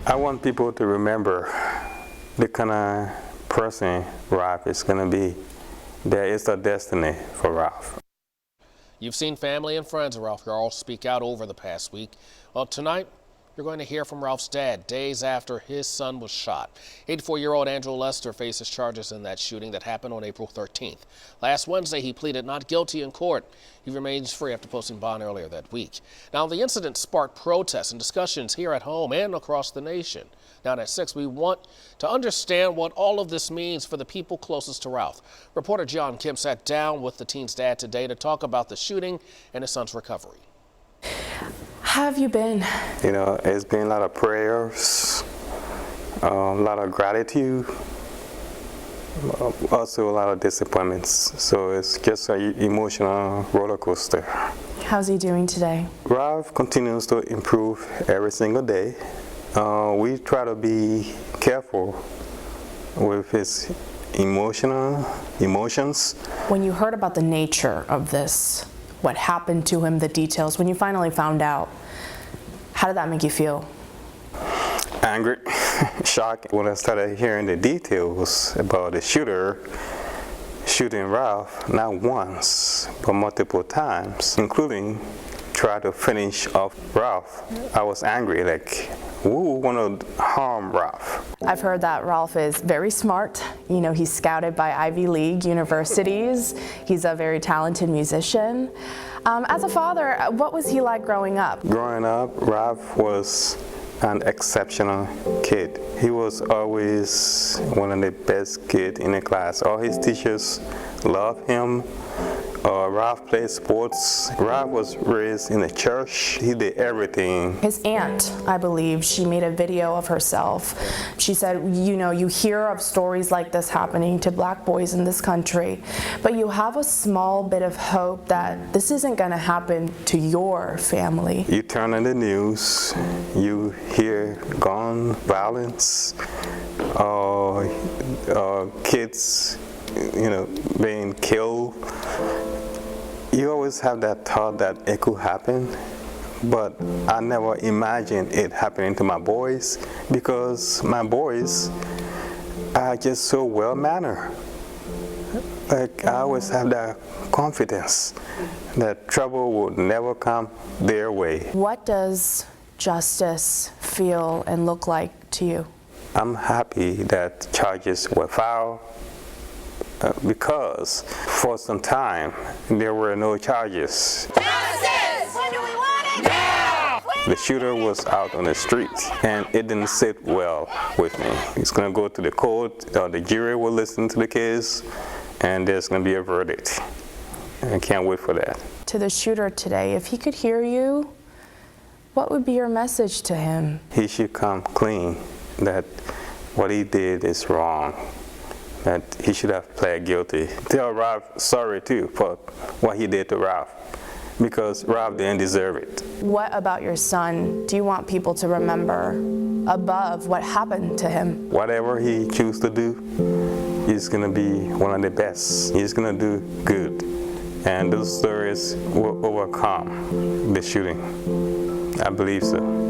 I want people to remember the kind of person Ralph is going to be. There is a destiny for Ralph. You've seen family and friends of Ralph Yarl speak out over the past week. Well, tonight, you're going to hear from Ralph's dad days after his son was shot. 84-year-old Andrew Lester faces charges in that shooting that happened on April 13th. Last Wednesday, he pleaded not guilty in court. He remains free after posting bond earlier that week. Now, the incident sparked protests and discussions here at home and across the nation. Now at 6, we want to understand what all of this means for the people closest to Ralph. Reporter John Kim sat down with the teen's dad today to talk about the shooting and his son's recovery. How have you been? You know, it's been a lot of prayers, a lot of gratitude, also a lot of disappointments. So it's just an emotional roller coaster. How's he doing today? Ralph continues to improve every single day. We try to be careful with his emotions. When you heard about the nature of this, what happened to him, the details, when you finally found out, how did that make you feel? Angry, shocked. When I started hearing the details about the shooter shooting Ralph, not once, but multiple times, including try to finish off Ralph, I was angry, like, who would want to harm Ralph? I've heard that Ralph is very smart. You know, he's scouted by Ivy League universities. He's a very talented musician. As a father, what was he like growing up? Growing up, Ralph was an exceptional kid. He was always one of the best kids in the class. All his teachers loved him. Ralph played sports. Ralph was raised in the church. He did everything. His aunt, I believe, she made a video of herself. She said, you know, you hear of stories like this happening to black boys in this country, but you have a small bit of hope that this isn't going to happen to your family. You turn on the news, you hear gun violence, kids, you know, being killed. You always have that thought that it could happen, but I never imagined it happening to my boys, because my boys are just so well-mannered. Like, I always have that confidence that trouble would never come their way. What does justice feel and look like to you? I'm happy that charges were filed, because for some time there were no charges. Justice! When do we want it? Now! The shooter was out on the street, and it didn't sit well with me. It's going to go to the court, the jury will listen to the case, and there's going to be a verdict. I can't wait for that. To the shooter today, if he could hear you, what would be your message to him? He should come clean, that what he did is wrong, that he should have pled guilty. Tell Ralph sorry too for what he did to Ralph, because Ralph didn't deserve it. What about your son do you want people to remember above what happened to him? Whatever he chooses to do, he's going to be one of the best. He's going to do good, and those stories will overcome the shooting. I believe so.